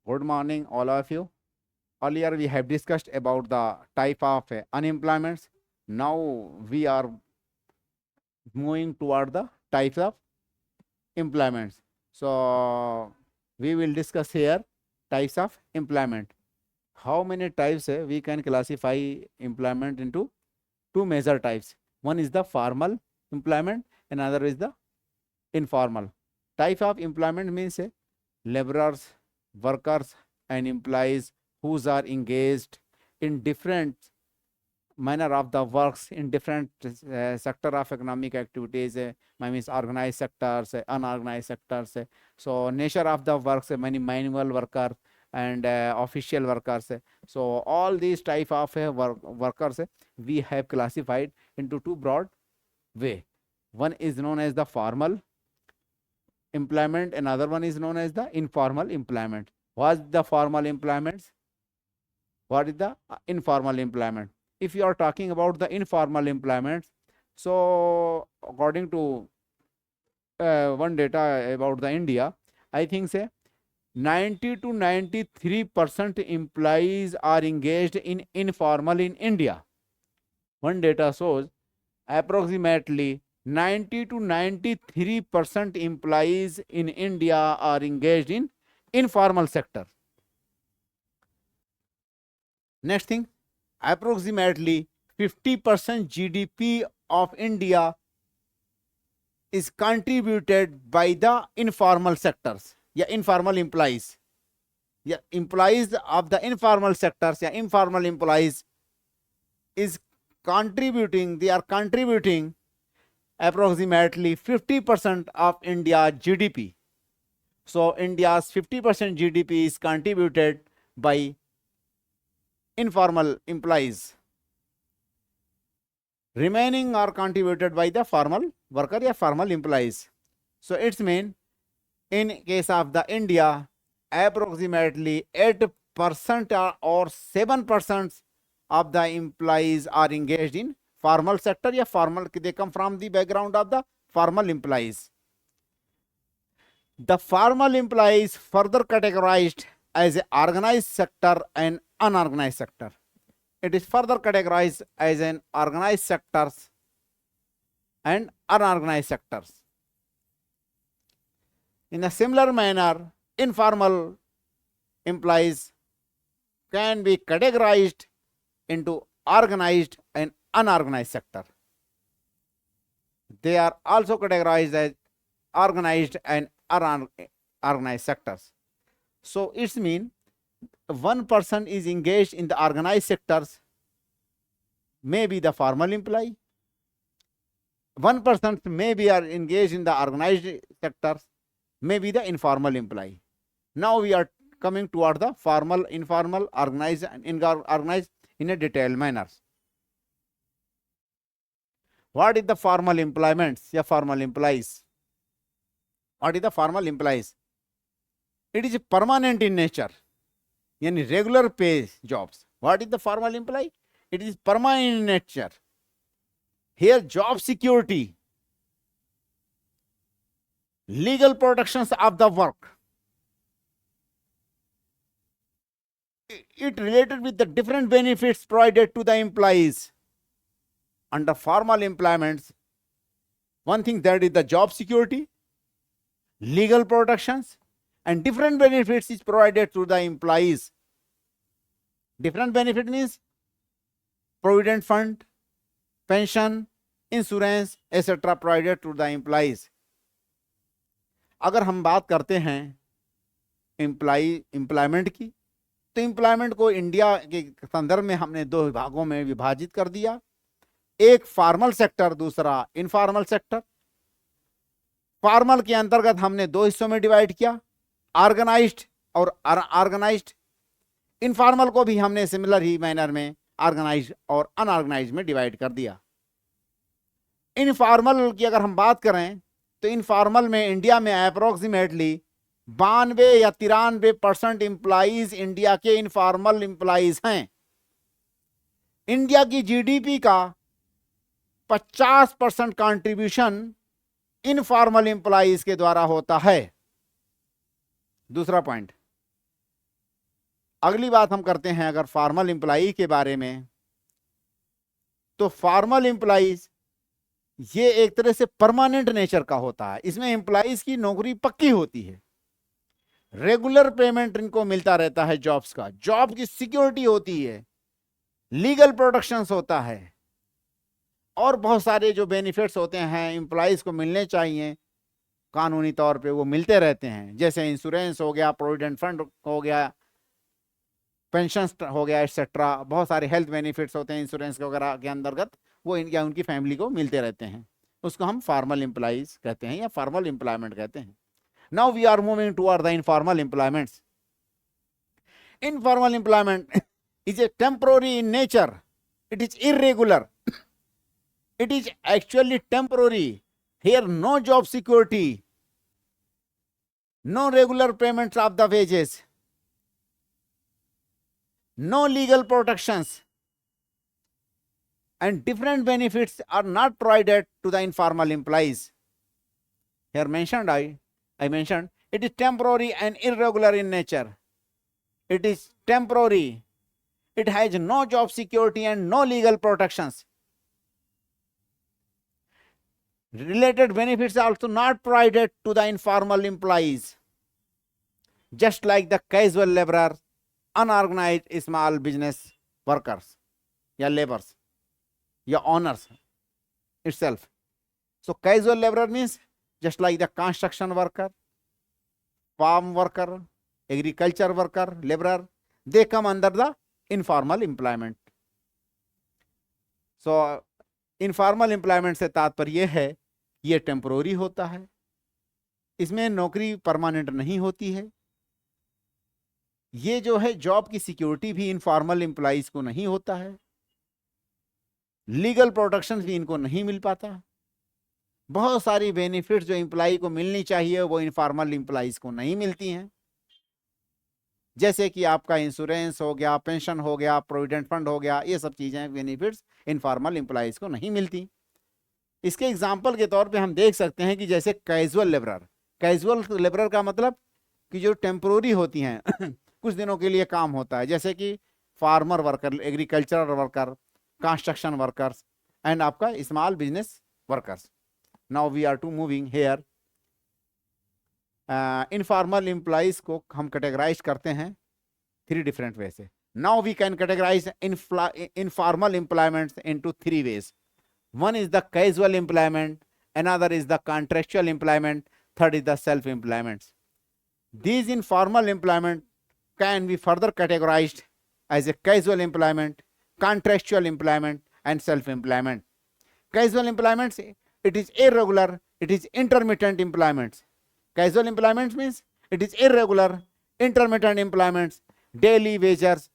Good morning, all of you. Earlier, we have discussed about the type of unemployments. Now, we are moving toward the types of employments. So, we will discuss here types of employment. How many types we can classify employment into two major types. One is the formal employment, another is the informal. Type of employment means laborers, workers, and employees who are engaged in different manner of the works in different sector of economic activities. Means organized sectors, unorganized sectors. So nature of the works, many manual worker and official workers. So all these type of workers we have classified into two broad way. One is known as the formal employment, another one is known as the informal employment. What's the formal employments? What is the informal employment? If you are talking about the informal employments, so according to one data about the India, I think say 90 to 93% employees are engaged in informal in India. One data shows approximately 90 to 93% employees in India are engaged in informal sector. Next thing, approximately 50% GDP of India is contributed by the informal sectors, yeah, informal employees. Yeah, employees of the informal sectors, yeah, informal employees is contributing, they are contributing approximately 50% of India's GDP. So India's 50% GDP is contributed by informal employees. Remaining are contributed by the formal worker or formal employees. So it's mean in case of the India, approximately 8% or 7% of the employees are engaged in formal sector or formal, they come from the background of the formal employees. The formal employees further categorized as an organized sector and unorganized sector. It is further categorized as an organized sectors and unorganized sectors. In a similar manner, informal employees can be categorized into organized and unorganized sector. They are also categorized as organized and unorganized sectors. So it's mean one person is engaged in the organized sectors, may be the formal employee. One person may be are engaged in the organized sectors, may be the informal employee. Now we are coming toward the formal, informal, organized, and unorganized in a detailed manner. What is the formal employments? Yeah, formal employees. What is the formal employees? It is permanent in nature, yani regular pay jobs. What is the formal employee? It is permanent in nature. Here, job security, legal protections of the work, it related with the different benefits provided to the employees. Under formal employments, one thing that is the job security, legal protections, and different benefits is provided to the employees. Different benefit means provident fund, pension, insurance etcetera provided to the employees. अगर हम बात करते हैं employment की, तो employment को India के संदर्भ में हमने दो भागों में विभाजित कर दिया. एक फॉर्मल सेक्टर, दूसरा इनफॉर्मल सेक्टर. फॉर्मल के अंतर्गत हमने दो हिस्सों में डिवाइड किया, ऑर्गेनाइज्ड और अनऑर्गेनाइज्ड. इनफॉर्मल को भी हमने सिमिलर ही मैनर में ऑर्गेनाइज्ड और अनऑर्गेनाइज्ड में डिवाइड कर दिया. इनफॉर्मल की अगर हम बात करें तो इनफॉर्मल में इंडिया में अप्रोक्सीमेटली 92 या 93% इंप्लॉइज इंडिया के इनफॉर्मल इंप्लॉइज हैं. इंडिया की जीडीपी का 50% कंट्रीब्यूशन इनफॉर्मल इंप्लॉइज के द्वारा होता है. दूसरा पॉइंट, अगली बात हम करते हैं अगर फॉर्मल एम्प्लॉई के बारे में, तो फॉर्मल एम्प्लॉइज ये एक तरह से परमानेंट नेचर का होता है। इसमें एम्प्लॉइज की नौकरी पक्की होती है, रेगुलर पेमेंट इनको मिलता रहता है जॉब्स का, जॉब की सिक्योरिटी होती है, लीगल प्रोटेक्शंस होता है, और बहुत सारे जो बेनिफिट्स होते हैं एम्प्लॉइज को मिलने चाहिए कानूनी तौर पे वो मिलते रहते हैं, जैसे इंश्योरेंस हो गया, प्रोविडेंट फंड हो गया, पेंशन हो गया, एक्सेट्रा। बहुत सारे हेल्थ बेनिफिट्स होते हैं इंश्योरेंस वगैरह के अंतर्गत, वो या उनकी फैमिली को मिलते रहते हैं। उसको हम फॉर्मल एम्प्लॉइज कहते हैं या फॉर्मल एम्प्लॉयमेंट कहते हैं। Now we are moving toward the informal employments. Informal employment is a temporary in nature. It is irregular. It is actually temporary. Here no job security, no regular payments of the wages, no legal protections, and different benefits are not provided to the informal employees. Here mentioned, I mentioned, it is temporary and irregular in nature. It is temporary. It has no job security and no legal protections. Related benefits are also not provided to the informal employees, just like the casual laborer, unorganized small business workers, या laborers, या owners itself. So casual laborer means just like the construction worker, farm worker, agriculture worker, laborer, they come under the informal employment. So informal employment से तात्पर्य है ये temporary होता है, इसमें नौकरी परमानेंट नहीं होती है। ये जो है जॉब की सिक्योरिटी भी इनफॉर्मल एम्प्लॉइज को नहीं होता है, लीगल प्रोटेक्शन भी इनको नहीं मिल पाता। बहुत सारी बेनिफिट्स जो एम्प्लॉय को मिलनी चाहिए वो इनफॉर्मल एम्प्लॉइज को नहीं मिलती हैं, जैसे कि आपका इंश्योरेंस हो गया, पेंशन हो गया, प्रोविडेंट फंड हो गया, ये सब चीजें बेनिफिट्स इनफॉर्मल एम्प्लॉइज को नहीं मिलती। इसके एग्जांपल के तौर पे हम देख सकते हैं कि जैसे कैजुअल लेबरर, कैजुअल लेबरर का मतलब कि जो टेम्पोररी होती हैं कुछ दिनों के लिए काम होता है, जैसे कि farmer worker, agricultural worker, construction workers and आपका small business workers. Now we are to moving here. Informal employees को हम कैटेगराइज करते हैं 3 डिफरेंट वे से। Now we can categorise informal employments into 3 ways. One is the casual employment, another is the contractual employment, third is the self employment. These informal employment can be further categorized as a casual employment, contractual employment and self employment. Casual employments, it is irregular, it is intermittent employments. Casual employment means it is irregular, intermittent employments, daily wages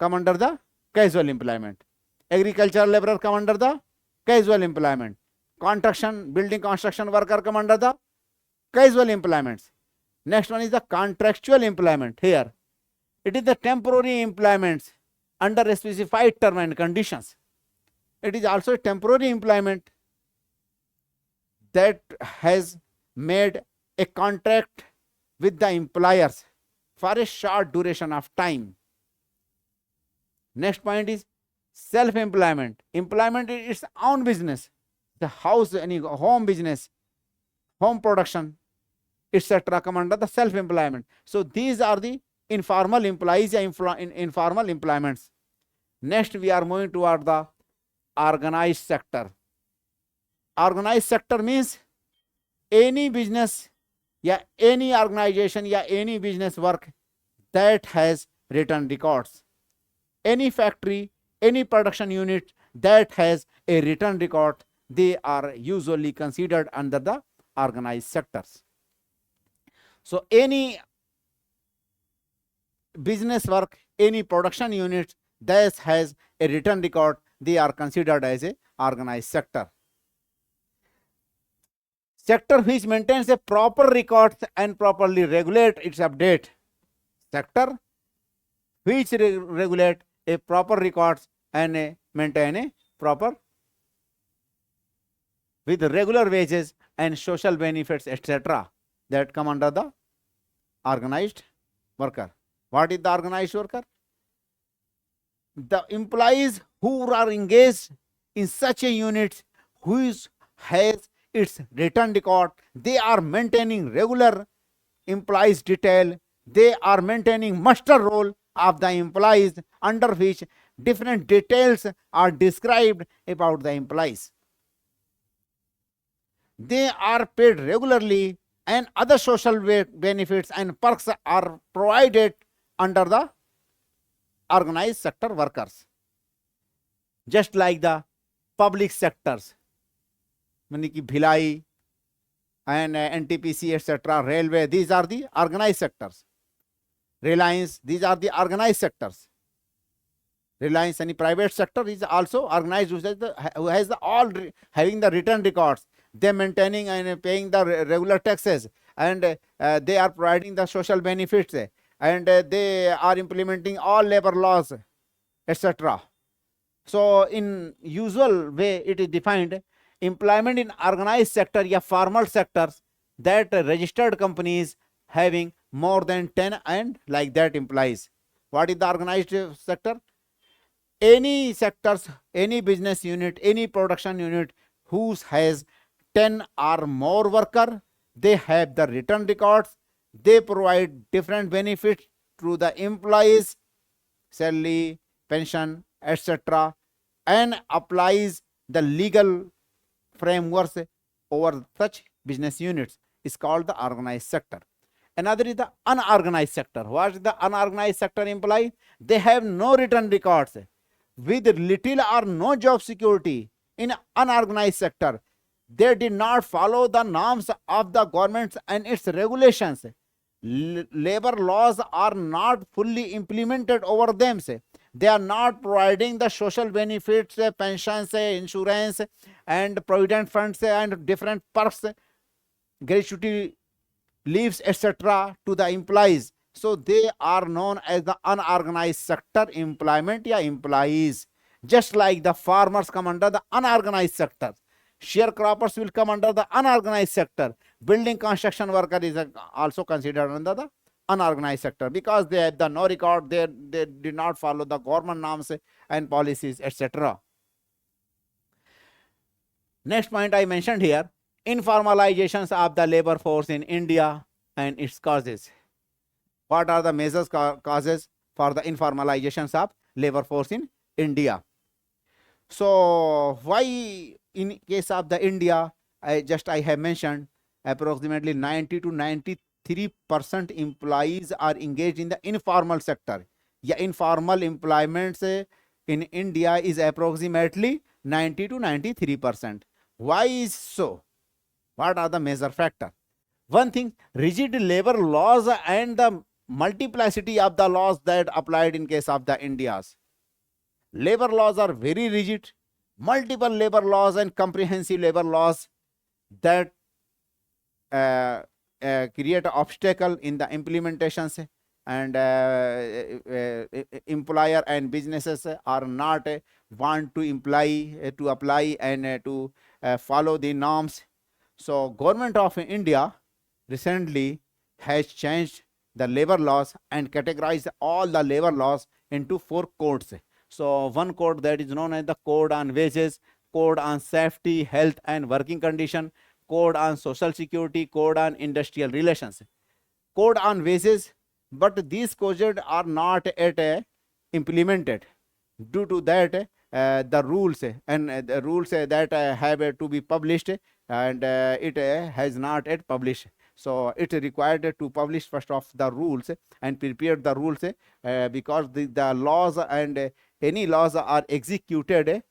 come under the casual employment. Agricultural laborer come under the casual employment. Construction, building construction worker come under the casual employments. Next one is the contractual employment. Here, it is the temporary employments under a specified term and conditions. It is also a temporary employment that has made a contract with the employers for a short duration of time. Next point is self-employment. Employment is its own business, the house, any home business, home production, etc. come under the self-employment. So these are the informal employees in informal employments. Next we are moving toward the organized sector. Organized sector means any business, या any organization या any business work that has written records. Any factory, any production unit that has a written record, they are usually considered under the organized sectors. So any business work, any production unit that has a written record, they are considered as a organized sector. Sector which maintains a proper records and properly regulate its update. Sector which regulate a proper records and maintain a proper with regular wages and social benefits, etc. that come under the organized worker. What is the organized worker? The employees who are engaged in such a unit which has its written record, they are maintaining regular employees detail, they are maintaining master roll of the employees under which different details are described about the employees. They are paid regularly and other social benefits and perks are provided under the organized sector workers. Just like the public sectors, meaning Bhilai and NTPC, etc., railway, these are the organized sectors. Reliance, these are the organized sectors. Reliance, any private sector is also organized, who has all having the written records. They maintaining and paying the regular taxes, and they are providing the social benefits, and they are implementing all labor laws, etc. So in usual way it is defined, employment in organized sector या formal sectors, that registered companies having more than 10 and like that employees. What is the organized sector? Any sectors, any business unit, any production unit whose has 10 or more worker, they have the written records, they provide different benefits to the employees, salary, pension, etc., and applies the legal frameworks over such business units is called the organized sector. Another is the unorganized sector. What is the unorganized sector employee? They have no written records with little or no job security. In unorganized sector, they did not follow the norms of the governments and its regulations. Labor laws are not fully implemented over them. They are not providing the social benefits, pensions, insurance, and provident funds, and different perks, gratuity leaves, etc., to the employees. So they are known as the unorganized sector employment या employees. Just like the farmers come under the unorganized sector, sharecroppers will come under the unorganized sector. Building construction worker is also considered under the unorganized sector because they have the no record, they did not follow the government norms and policies, etc. Next point I mentioned here, informalizations of the labor force in India and its causes. What are the major causes for the informalizations of labor force in India? So why in case of the India, I have mentioned approximately 90 to 93% employees are engaged in the informal sector. Yeah, informal employments in India is approximately 90 to 93%. Why is so? What are the major factors? One thing, rigid labor laws and the multiplicity of the laws that applied in case of the India's. Labor laws are very rigid, multiple labor laws and comprehensive labor laws that create an obstacle in the implementations, and employer and businesses are not want to apply and to follow the norms. So government of India recently has changed the labor laws and categorized all the labor laws into 4 codes. So one code that is known as the Code on Wages, Code on Safety, Health and Working Condition, Code on Social Security, Code on Industrial Relations, Code on Wages, but these codes are not yet implemented. Due to that, the rules that have to be published, and it has not yet published. So it is required to publish first of the rules and prepare the rules, because the laws and any laws are executed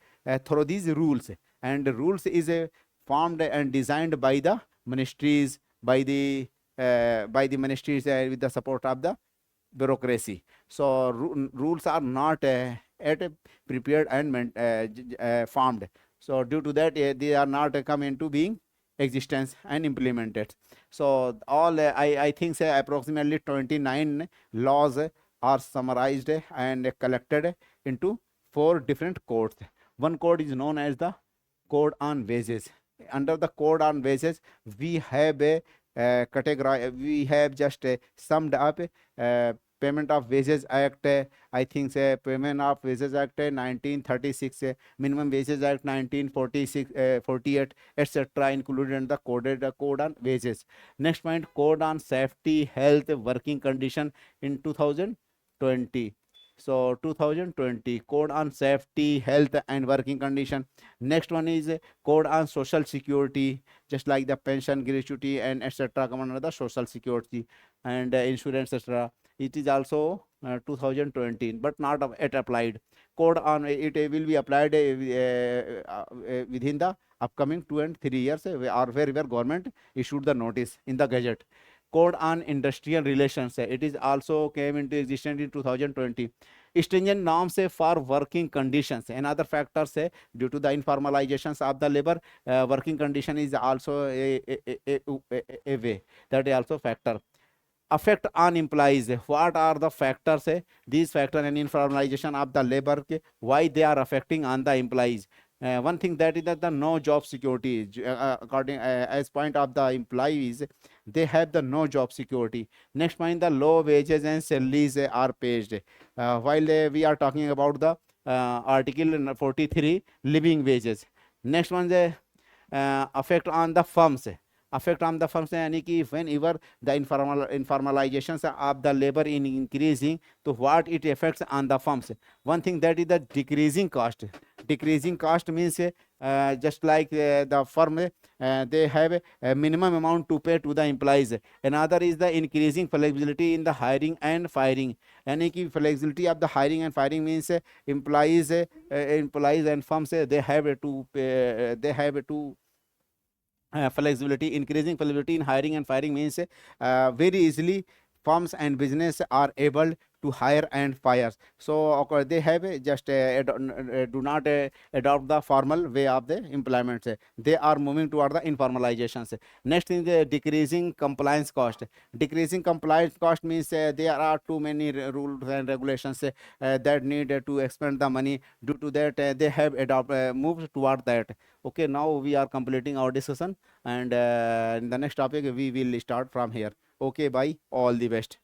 through these rules, and the rules is formed and designed by the ministries, by the ministries with the support of the bureaucracy. So rules are not yet prepared and formed. So due to that, they are not come into being existence and implemented. So all I think say approximately 29 laws are summarized and collected into 4 different codes. One code is known as the Code on Wages. Under the Code on Wages, we have a category, we have just summed up Payment of Wages Act, I think say Payment of Wages Act 1936, Minimum Wages Act 1946, 48, etc. included in the code on wages. Next point, code on safety, health, working condition in 2020. So 2020 code on safety, health and working condition. Next one is code on social security, just like the pension, gratuity and etc. come under the social security and insurance, etc. It is also 2020, but not yet applied. Code on it will be applied within the upcoming 2 and 3 years, or wherever government issued the notice in the gazette. Code on industrial relations, it is also came into existence in 2020. Stringent norms for working conditions. Another factor say due to the informalizations of the labor, working condition is also a way that is also factor. Effect on employees, what are the factors, these factors and informalization of the labor, why they are affecting on the employees. One thing that is that the no job security, according as point of the employees, they have the no job security. Next point, the low wages and salaries are paid. While we are talking about the article 43 living wages. Next one, the effect on the firms. Effect on the firms यानी कि whenever the informalizations of the labor in increasing, so what it affects on the firms. One thing that is the decreasing cost. Decreasing cost means just like the firm, they have a minimum amount to pay to the employees. Another is the increasing flexibility in the hiring and firing. यानी कि flexibility of the hiring and firing means employees and firms, they have to flexibility. Increasing flexibility in hiring and firing means very easily firms and business are able to hire and fire. So they have just do not adopt the formal way of the employment. They are moving toward the informalizations. Next is the decreasing compliance cost. Decreasing compliance cost means there are too many rules and regulations that need to expend the money. Due to that, they have moved toward that. Okay, now we are completing our discussion, and in the next topic we will start from here. Okay, bye, all the best.